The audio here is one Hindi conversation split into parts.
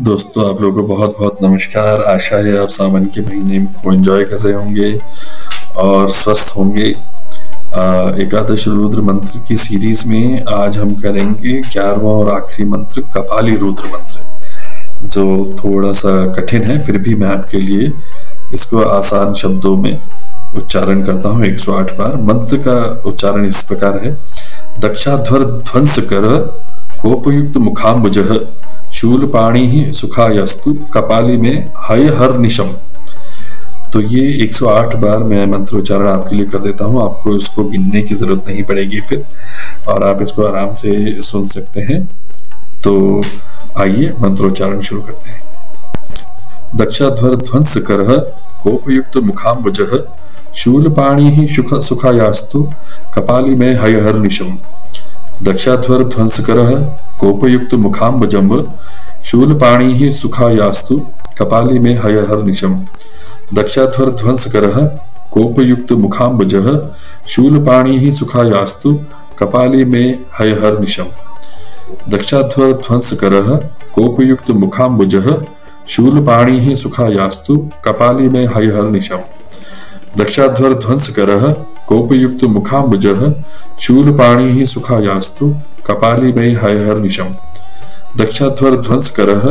दोस्तों, आप लोगों को बहुत बहुत नमस्कार। आशा है आप सावन के महीने को एंजॉय कर रहे होंगे और स्वस्थ होंगे। एकादश रुद्र मंत्र की सीरीज में आज हम करेंगे 11वां और आखिरी मंत्र कपाली रुद्र मंत्र, जो थोड़ा सा कठिन है। फिर भी मैं आपके लिए इसको आसान शब्दों में उच्चारण करता हूँ 108 बार। मंत्र का उच्चारण इस प्रकार है: दक्षाध्वर ध्वंस कर कोपयुक्त मुखाम्बुजः शूलपाणि ही सुखायस्तु कपाली में हय हर निशम। तो ये 108 बार मैं मंत्र उच्चारण आपके लिए कर देता हूँ। आपको इसको गिनने की जरूरत नहीं पड़ेगी फिर, और आप इसको आराम से सुन सकते हैं। तो आइए मंत्रोच्चारण शुरू करते हैं। दक्षाध्वर ध्वंस करः कोपयुक्त मुखाम्बुजः शूलपाणि ही सुखायास्तु कपाली में हय हर निशम। दक्षाध्वर ध्वंस करः कोपयुक्त मुखाम्बुजं शूलपाणि ही सुखायास्तु कपाली में हय हर निशम। दक्षाध्वर ध्वंस करः कोपयुक्त मुखाम्बुजः शूलपाणि ही सुखायास्तु कपाली में हय हर निशम। दक्षाध्वर ध्वंस करः कोपयुक्त मुखाम्बुजः शूलपाणि ही सुखायास्तु कपाली में हय हर निशम। दक्षाध्वर ध्वंस करः कोपयुक्त मुखाम्बुजः शूलपाणि ही सुखायास्तु कपाली में हय हर निशम। दक्षाध्वर ध्वंस करः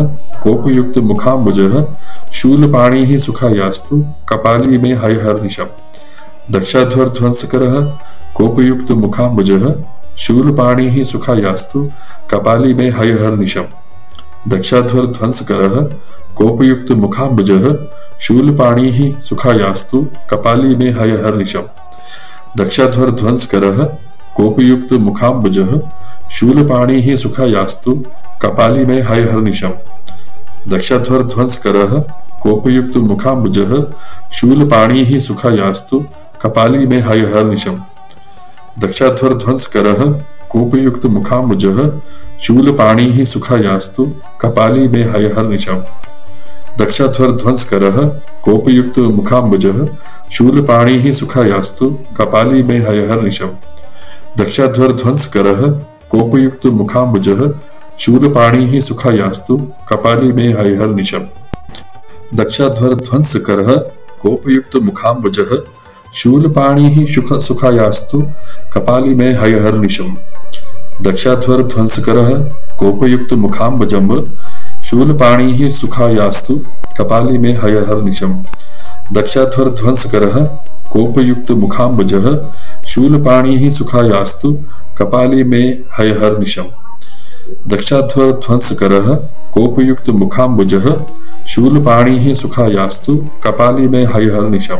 कोपयुक्त मुखाम्बुजः शूलपाणि ही सुखायास्तु कपाली में हय हर निशम। दक्षाध्वर ध्वंस करः कोपयुक्त मुखाम्बुजः शूलपाणि ही सुखायास्तु कपाली में हय हर निशम। दक्षाध्वर ध्वंस करः कोपयुक्त मुखाम्बुजः शूलपाणि ही सुखायास्तु कपाली में हय हर निशम। दक्षाध्वर ध्वंस करः कोपयुक्त मुखाम्बुजः शूलपाणि ही सुखायास्तु कपाली में हय हर निशम। दक्षाध्वर ध्वंस करः कोपयुक्त मुखाम्बुजः शूलपाणि ही सुखायास्तु कपाली में हय हर निशम। दक्षाध्वर ध्वंस करः कोपयुक्त मुखाम्बुजः शूलपाणि ही सुखायास्तु कपाली में हय हर निशम। दक्षाध्वर ध्वंस करः कोपयुक्त मुखाम्बुजः शूलपाणि ही सुखायास्तु कपाली में हय हर निशम। दक्षाध्वर ध्वंस करः कोपयुक्त मुखाम्बुजः शूलपाणि ही सुखायास्तु कपाली में हय हर निशम। दक्षाध्वर ध्वंस करः कोपयुक्त मुखाम्बुजः शूलपाणि ही सुखायास्तु कपाली में हय हर निशम। दक्षाध्वर ध्वंस करः कोपयुक्त मुखाम्बुजं शूलपाणि ही सुखायास्तु कपाली में हय हर निशम। दक्षाध्वर ध्वंस करः कोपयुक्त मुखाम्बुजः शूलपाणि ही सुखायास्तु कपाली में हय हर निशम। दक्षाध्वर ध्वंस करः कोपयुक्त मुखाम्बुजः शूलपाणि ही सुखायास्तु कपाली में हय हर निशम।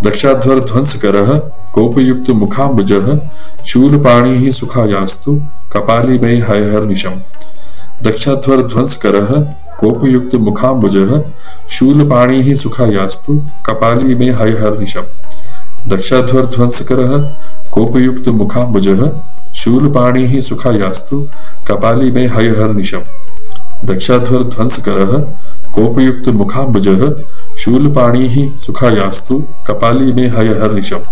दक्षाध्वर ध्वंस करः कोपयुक्त मुखाम्बुजः शूलपाणि ही सुखायास्तु कपाली में हय हर निशम। दक्षाध्वर ध्वंस करः कोपयुक्त मुखाम्बुजः शूलपाणि ही सुखायास्तु कपाली में हय हर निशम। दक्षाध्वर ध्वंस करः कोपयुक्त मुखाम्बुजः शूलपाणि ही सुखायास्तु कपाली में हय हर निशम। दक्षाध्वर ध्वंस करः कोपयुक्त मुखाम्बुजः शूलपाणि ही सुखायास्तु कपाली में हय हर निशम।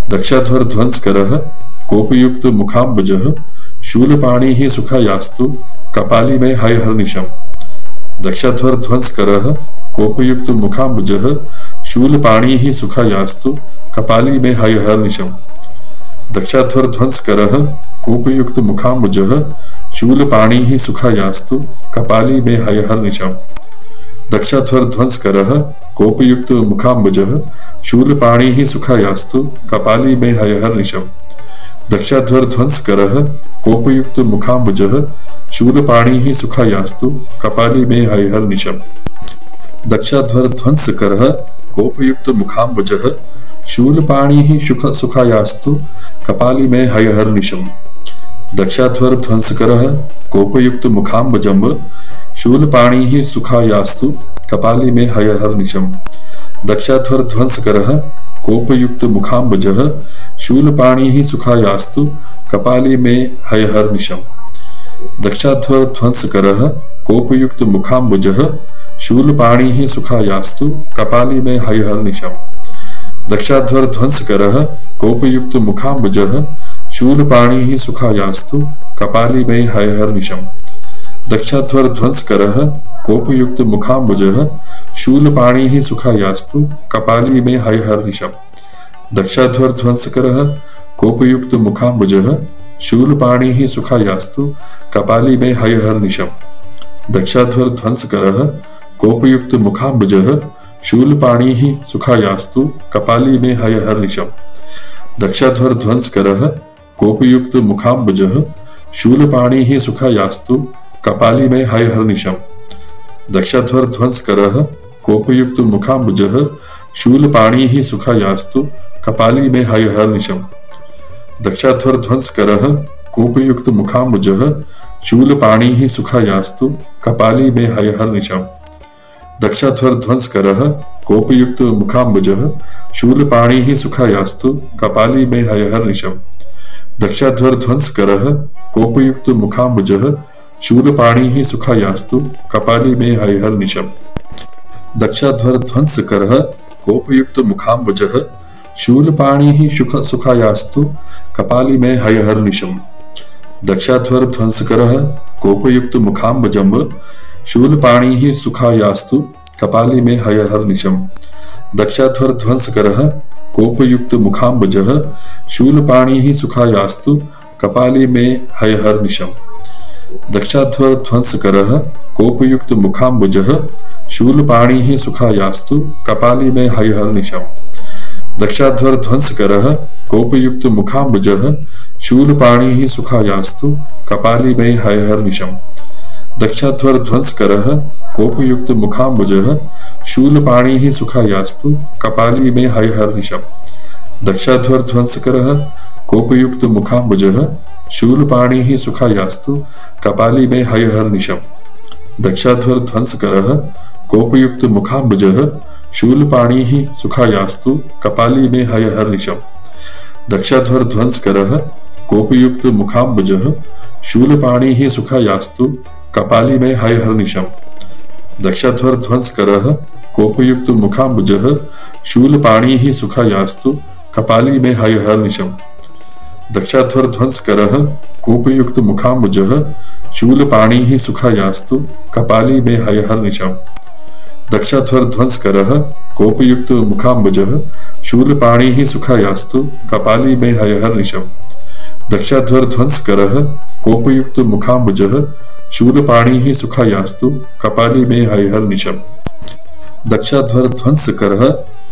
दक्षाध्वर ध्वंस करः कोपयुक्त मुखाम्बुजः शूलपाणि ही सुखायास्तु कपाली में हय हर निशम। दक्षाध्वर ध्वंस करः कोपयुक्त मुखाम्बुजः शूलपाणि ही सुखायास्तु कपाली में हय हर निशम। दक्षाध्वर ध्वंस करः कोपयुक्त मुखाम्बुजः शूलपाणि ही सुखायास्तु कपाली में हय हर निशम। दक्षाध्वर ध्वंस करः कोपयुक्त मुखाम्बुजः शूलपाणि ही सुखायास्तु कपाली में हय हर निशम। दक्षाध्वर ध्वंस करः कोपयुक्त मुखाम्बुजः शूलपाणि ही सुखायास्तु कपाली में हय हर निशम। दक्षाध्वर ध्वंस करः कोपयुक्त मुखाम्बुजः शूलपाणि ही सुखायास्तु कपाली में हय हर निशम। दक्षाध्वर ध्वंस करः कोपयुक्त मुखाम्बुजं शूलपाणि ही सुखायास्तु कपाली में हय हर निशम। दक्षाध्वर ध्वंस करः कोपयुक्त मुखाम्बुजः शूलपाणि ही सुखायास्तु कपाली में हय हर निशम। दक्षाध्वर ध्वंस करः कोपयुक्त मुखाम्बुजः शूलपाणि ही सुखायास्तु कपाली में हय हर निशम। दक्षाध्वर ध्वंस करः कोपयुक्त मुखाम्बुजः शूलपाणि ही सुखायास्तु कपाली में हय हर निशम। दक्षाध्वरध्वंसकरः कोपयुक्त मुखाम्बुजः शूलपाणिः सुखायास्तु कपाली में हयहर्निशम्। दक्षाध्वरध्वंसकरः कोपयुक्त मुखाम्बुजः शूलपाणिः सुखायास्तु कपाली में हयहर्निशम्। दक्षाध्वरध्वंसकरः कोपयुक्त मुखाम्बुजः शूलपाणिः सुखायास्तु कपाली में हयहर्निशम्। दक्षाध्वरध्वंसकरः कोपयुक्त मुखाम्बुजः शूलपाणिः सुखायास्तु कपाली में हयहर्निशम्। दक्षाध्वरध्वंसकरः कोपयुक्त मुखाम्बुजः शूलपाणिः सुखायास्तु कपाली में हयहर्निशम्। दक्षाध्वरध्वंसकरः कोपयुक्त मुखाम्बुजः शूलपाणिः सुखायास्तु कपाली में हयहर्निशम्। दक्षाध्वरध्वंसकरः कोपयुक्त मुखाम्बुजः शूलपाणिः सुखायास्तु कपाली में हयहर्निशम्। दक्षाध्वरध्वंसकरः कोपयुक्त मुखाम्बुजः शूलपाणिः सुखायास्तु कपाली में हयहर्निशम्। दक्षाध्वरध्वंसकरः कोपयुक्त मुखाम्बुजः शूलपाणिः सुखायास्तु कपाली में हयहर्निशम्। दक्षाध्वरध्वंसकरः कोपयुक्त मुखाम्बुजं शूलपाणिः सुखायास्तु कपाली में हयहर्निशम्। दक्षाध्वरध्वंसकरः कोपयुक्त मुखाम्बुजः शूलपाणिः सुखायास्तु कपाली में हयहर्निशम्। दक्षाध्वरध्वंसकरः कोपयुक्त मुखाम्बुजः शूलपाणिः सुखायास्तु कपाली में हयहर्निशम्। दक्षाध्वरध्वंसकरः कोपयुक्त मुखाम्बुजः शूलपाणिः सुखायास्तु कपाली में हयहर्निशम्। दक्षाध्वरध्वंसकरः कोपयुक्त मुखाम्बुजः शूलपाणिः सुखायास्तु कपाली में हयहर्निशम्। दक्षाध्वरध्वंसकरः कोपयुक्त मुखाम्बुजः शूलपाणिः सुखायास्तु कपाली में हयहर्निशम्। दक्षाध्वरध्वंसकरः कोपयुक्त मुखाम्बुजः शूलपाणिः सुखायास्तु कपाली में हयहर्निशम्। दक्षाध्वरध्वंसकरः कोपयुक्त मुखाम्बुजः शूलपाणिः सुखायास्तु कपाली में हयहर्निशम्। दक्षाध्वरध्वंसकरः कोपयुक्त मुखाम्बुजः शूलपाणिः सुखायास्तु कपाली में हयहर्निशम्। दक्षाध्वरध्वंसकरः कोपयुक्त मुखाम्बुजः शूलपाणिः सुखायास्तु कपाली में हयहर्निशम्। दक्षाध्वरध्वंसकरः कोपयुक्त मुखाम्बुजः शूलपाणिः सुखायास्तु कपाली में हयहर्निशम्। दक्षाध्वरध्वंसकरः कोपयुक्त मुखाम्बुजः शूलपाणिः सुखायास्तु कपाली में हयहर्निशम्। दक्षाध्वरध्वंसकरः कोपयुक्त मुखाम्बुजः शूलपाणिः सुखायास्तु कपाली में हयहर्निशम्। दक्षाध्वरध्वंसकरः कोपयुक्त मुखाम्बुजं शूलपाणिः सुखायास्तु कपाली में हयहर्निशम्। दक्षाध्वरध्वंसकरः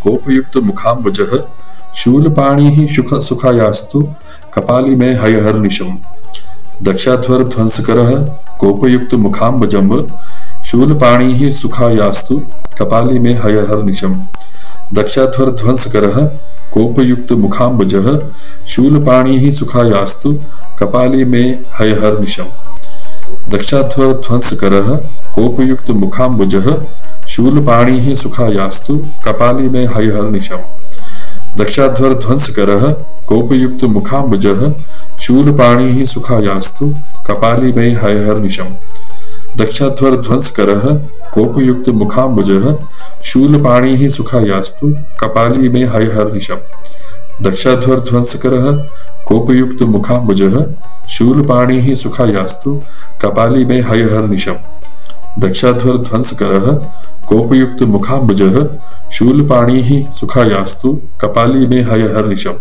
कोपयुक्त मुखाम्बुजः शूलपाणिः सुखायास्तु कपाली में हयहर्निशम्। दक्षाध्वरध्वंसकरः कोपयुक्त मुखाम्बुजः शूलपाणिः सुखायास्तु कपाली में हयहर्निशम्। दक्षाध्वरध्वंसकरः कोपयुक्त मुखाम्बुजः शूलपाणिः सुखायास्तु कपाली में हयहर्निशम्। दक्षाध्वरध्वंसकरः कोपयुक्त मुखाम्बुजः शूलपाणिः सुखायास्तु कपाली में हयहर्निशम्। दक्षाध्वरध्वंसकरः कोपयुक्त मुखाम्बुजः शूलपाणिः सुखायास्तु कपाली में हयहर्निशम्। दक्षाध्वरध्वंसकरः कोपयुक्त मुखाम्बुजः शूलपाणिः सुखायास्तु कपाली में हयहर्निशम्।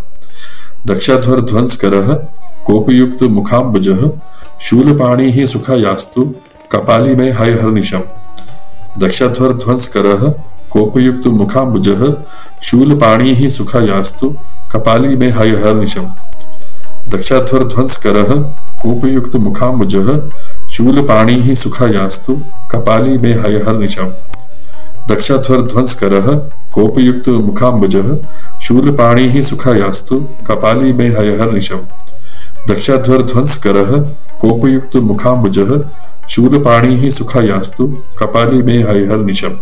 दक्षाध्वरध्वंसकरः कोपयुक्त मुखाम्बुजः शूलपाणिः सुखायास्तु कपाली में हयहर्निशम्। दक्षाध्वरध्वंसकरः कोपयुक्त मुखाम्बुजः शूलपाणिः सुखायास्तु कपाली में हयहर्निशम्। दक्षाध्वरध्वंसकरः कोपयुक्त मुखाम्बुजः शूलपाणिः सुखायास्तु कपाली में हयहर्निशम्। दक्षाध्वरध्वंसकरः कोपयुक्त मुखाम्बुजः शूलपाणिः सुखायास्तु कपाली में हयहर्निशम्। दक्षाध्वरध्वंसकरः कोपयुक्त मुखाम्बुजः शूलपाणिः सुखायास्तु कपाली में हयहर्निशम्।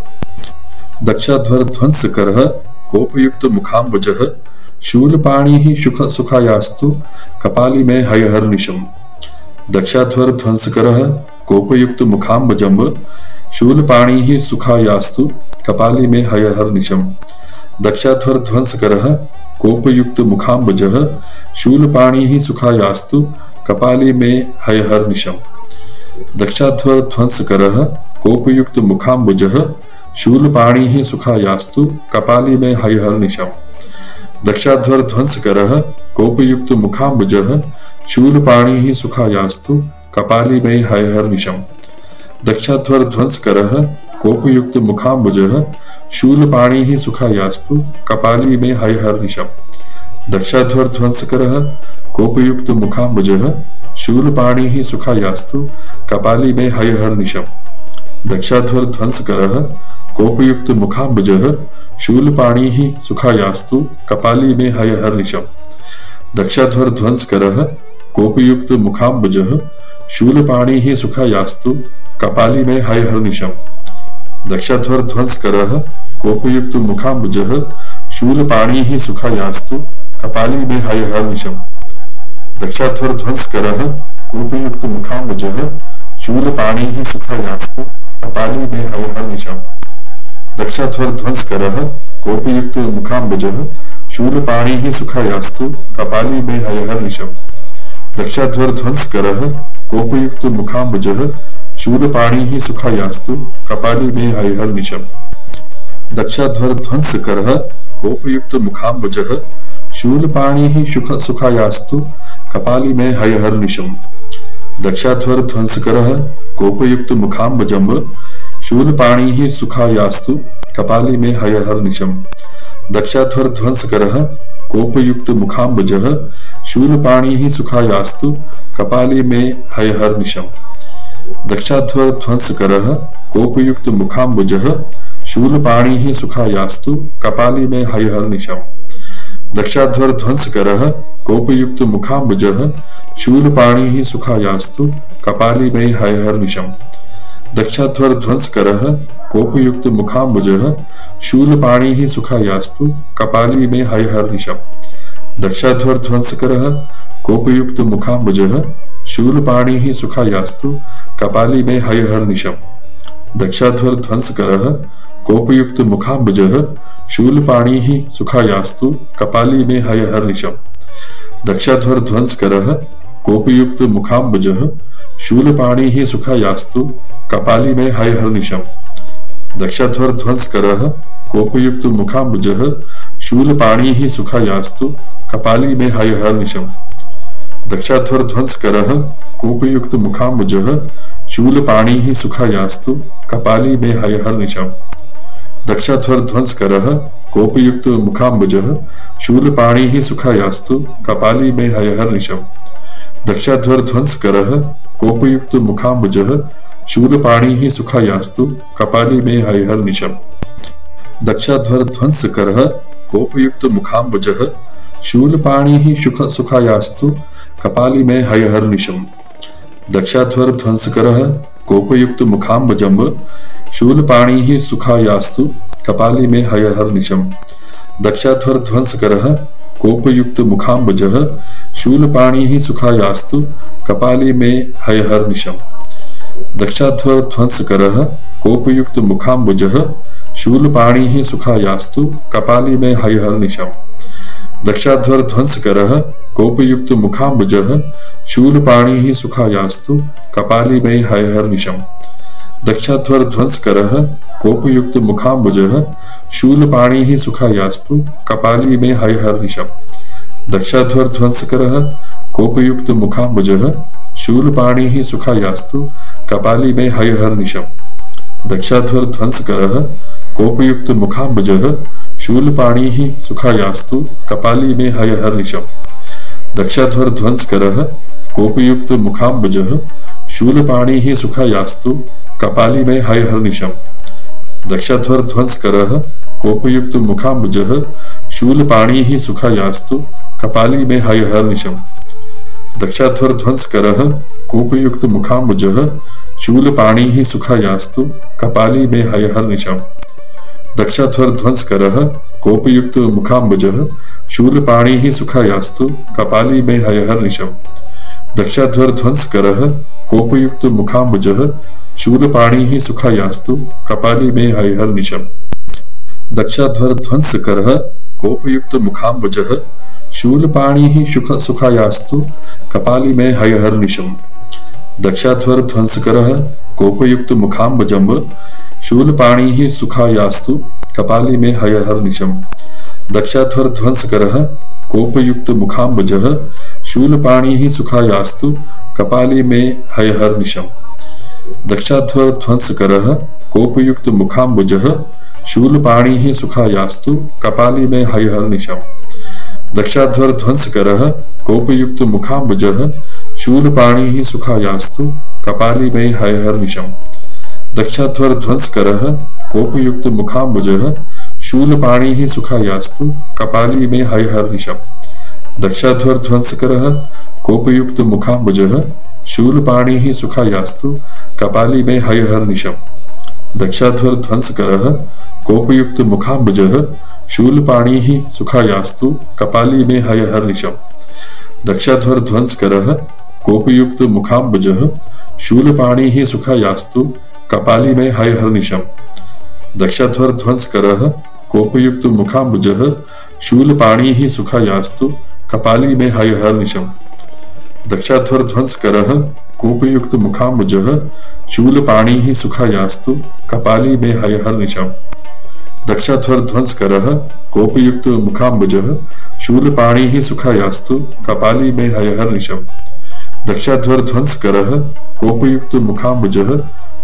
दक्षाध्वरध्वंसकरः कोपयुक्त मुखाम्बुजः शूलपाणिः सुखायास्तु कपाली में हयहर्निशम्। दक्षाध्वरध्वंसकरः कोपयुक्त मुखाम्बुजं शूलपाणिः सुखायास्तु कपाली में हयहर्निशम्। दक्षाध्वरध्वंसकरः कोपयुक्त मुखाम्बुजः शूलपाणिः सुखायास्तु कपाली में हयहर्निशम्। दक्षाध्वरध्वंसकरः कोपयुक्त मुखाम्बुजः शूलपाणिः सुखायास्तु कपाली में हयहर्निशम्। दक्षाध्वरध्वंसकरः कोपयुक्त मुखाम्बुजः शूलपाणिः सुखायास्तु कपाली में हयहर्निशम्। दक्षाध्वरध्वंसकरः कोपयुक्त मुखाम्बुजः शूलपाणिः सुखायास्तु कपाली में हयहर्निशम्। दक्षाध्वरध्वंसकरः कोपयुक्त मुखाम्बुजः शूलपाणिः सुखायास्तु कपाली में हयहर्निशम्। दक्षाध्वरध्वंसकरः कोपयुक्त मुखाम्बुजः शूलपाणिः सुखायास्तु कपाली में हयहर्निशम्। दक्षाध्वरध्वंसकरः कोपयुक्त मुखाम्बुजः शूलपाणिः सुखायास्तु कपाली में हयहर्निशम्। दक्षाध्वरध्वंसकरः कोपयुक्त मुखाम्बुजः शूलपाणिः सुखायास्तु कपाली में हयहर्निशम्। दक्षाध्वरध्वंसकरः कोपयुक्त मुखाम्बुजः शूलपाणिः सुखायास्तु कपाली में हयहर्निशम्। दक्षाध्वरध्वंसकरः कोपयुक्त मुखाम्बुजः शूलपाणिः सुखायास्तु कपाली में हयहर्निशम्। दक्षाध्वरध्वंसकरः कोपयुक्त मुखाम्बुजः शूलपाणिः सुखायास्तु कपाली में हयहर्निशम्। दक्षाध्वरध्वंसकरः कोपयुक्त मुखाम्बुजः शूलपाणिः सुखायास्तु कपाली में हयहर्निशम्। दक्षाध्वरध्वंसकरः कोपयुक्त मुखाम्बुजं शूलपाणिः सुखायास्तु कपाली में हयहर्निशम्। दक्षाध्वरध्वंसकरः कोपयुक्त मुखाम्बुजः शूलपाणिः सुखायास्तु कपाली में हयहर्निशम्। दक्षाध्वरध्वंसकरः कोपयुक्त मुखाम्बुजः शूलपाणिः सुखायास्तु कपाली में हयहर्निशम्। दक्षाध्वरध्वंसकरः कोपयुक्त मुखाम्बुजः शूलपाणिः सुखायास्तु कपाली में हयहर्निशम्। दक्षाध्वरध्वंसकरः कोपयुक्त मुखाम्बुजः शूलपाणिः सुखायास्तु कपाली में हयहर्निशम्। दक्षाध्वरध्वंसकरः कोपयुक्त मुखाम्बुजः शूलपाणिः सुखायास्तु कपाली में हयहर्निशम्। दक्षाध्वरध्वंसकरः कोपयुक्त मुखाम्बुजः शूलपाणिः सुखायास्तु कपाली में हयहर्निशम्। दक्षाध्वरध्वंसकरः कोपयुक्त मुखाम्बुजः शूलपाणिः सुखायास्तु कपाली में हयहर्निशम्। दक्षाध्वरध्वंसकरः कोपयुक्त मुखाम्बुजः शूलपाणिः सुखायास्तु कपाली में हयहर्निशम्। दक्षाध्वरध्वंसकरः कोपयुक्त मुखाम्बुजः शूलपाणिः सुखायास्तु कपाली में हयहर्निशम्। दक्षाध्वरध्वंसकरः कोपयुक्त मुखाम्बुजः शूलपाणिः सुखायास्तु कपाली में हयहर्निशम्। दक्षाध्वरध्वंसकरः कोपयुक्त मुखाम्बुजः शूलपाणिः सुखायास्तु कपाली में हयहर्निशम्। दक्षाध्वरध्वंसकरः कोपयुक्त मुखाम्बुजः शूलपाणिः सुखायास्तु कपाली में हयहर्निशम्। दक्षाध्वरध्वंसकरः कोपयुक्त मुखाम्बुजं शूलपाणिः सुखायास्तु कपाली में हयहर्निशम्। दक्षाध्वरध्वंसकरः कोपयुक्त मुखाम्बुजः शूलपाणिः सुखायास्तु कपाली में हयहर्निशम्। दक्षाध्वरध्वंसकरः कोपयुक्त मुखाम्बुजः शूलपाणिः सुखायास्तु कपाली में हयहर्निशम्। दक्षाध्वरध्वंसकरः कोपयुक्त मुखाम्बुजः शूलपाणिः सुखायास्तु कपाली में हयहर्निशम्। दक्षाध्वरध्वंसकरः कोपयुक्त मुखाम्बुजः शूलपाणिः सुखायास्तु कपाली में हयहर्निशम्। दक्षाध्वरध्वंसकरः कोपयुक्त मुखाम्बुजः शूलपाणिः सुखायास्तु कपाली में हयहर्निशम्। दक्षाध्वरध्वंसकरः कोपयुक्त मुखाम्बुजः शूलपाणिः सुखायास्तु कपाली में हयहर्निशम्। दक्षाध्वरध्वंसकरः कोपयुक्त मुखाम्बुजः शूलपाणिः सुखायास्तु कपाली में हयहर्निशम्। दक्षाध्वरध्वंसकरः कोपयुक्त मुखाम्बुजः शूलपाणिः सुखायास्तु कपाली में हयहर्निशम्। दक्षाध्वरध्वंसकरः कोपयुक्त मुखाम्बुजः शूलपाणिः सुखायास्तु कपाली में हयहर्निशम्। दक्षाध्वरध्वंसकरः कोपयुक्त मुखाम्बुजः शूलपाणिः सुखायास्तु कपाली में हयहर्निशम्। दक्षाध्वरध्वंसकरः कोपयुक्त मुखाम्बुजः शूलपाणिः सुखायास्तु कपाली में हयहर्निशम्। दक्षाध्वरध्वंसकरः कोपयुक्त मुखाम्बुजः शूलपाणिः सुखायास्तु कपाली में हयहर्निशम्। दक्षाध्वर ध्वंसकरः कोपयुक्त मुखाम्बजम् शूलपाणिः सुखायास्तु कपाली में हयहर्निशम्। दक्षाध्वर ध्वंसकरः कोपयुक्त मुखाम्बजः शूलपाणिः सुखायास्तु कपाली में हयहर्निशम्। दक्षाध्वर ध्वंसकरः कोपयुक्त मुखाम्बुजः शूलपाणिः सुखायास्तु कपाली में हयहर्निशम्। दक्षाध्वर ध्वंसकरः कोपयुक्त मुखाम्बुजः शूलपाणिः सुखायास्तु कपाली में हयहर्निशम्। दक्षाध्वर ध्वंसकरः कोपयुक्त मुखाम्बुजः शूलपाणिः सुखायास्तु कपाली में हयहर्निशम्। दक्षाध्वर ध्वंसकरः कोपयुक्त मुखाम्बुजः शूलपाणिः सुखायास्तु कपाली में हयहर्निशम्। दक्षाध्वर ध्वंसकरः कोपयुक्त मुखाम्बुजः शूलपाणिः सुखायास्तु कपाली में हयहर्निशम्। दक्षाध्वर ध्वंसकरः कोपयुक्त मुखाम्बुजः शूलपाणिः सुखायास्तु कपाली में हयहर्निशम्। दक्षाध्वर ध्वंसकरः कोपयुक्त मुखाम्बुजः शूलपाणिः सुखायास्तु कपाली में हयहर्निशम्। दक्षाध्वर ध्वंसकरः कोपयुक्त मुखाम्बुजः शूलपाणिः सुखायास्तु कपाली में हयहर्निशम्। दक्षाध्वर ध्वंसकरः कोपयुक्त मुखाम्बुजः शूलपाणिः सुखायास्तु कपाली में हयहर्निशम्। दक्षाध्वर ध्वंसकरः कोपयुक्त मुखाम्बुजः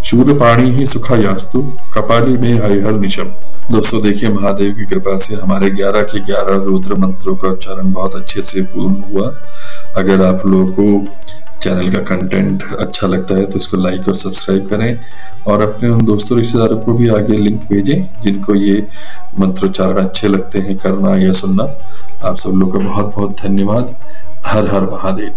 शूलपाणिः सुखायास्तु कपाली में हयहर्निशम्। दोस्तों देखिए, महादेव की कृपा से हमारे 11 के 11 रुद्र मंत्रों का उच्चारण बहुत अच्छे से पूर्ण हुआ। अगर आप लोगों को चैनल का कंटेंट अच्छा लगता है तो इसको लाइक और सब्सक्राइब करें और अपने उन दोस्तों रिश्तेदारों को भी आगे लिंक भेजें जिनको ये मंत्रोच्चारण अच्छे लगते हैं करना या सुनना। आप सब लोगों का बहुत बहुत धन्यवाद। हर हर महादेव।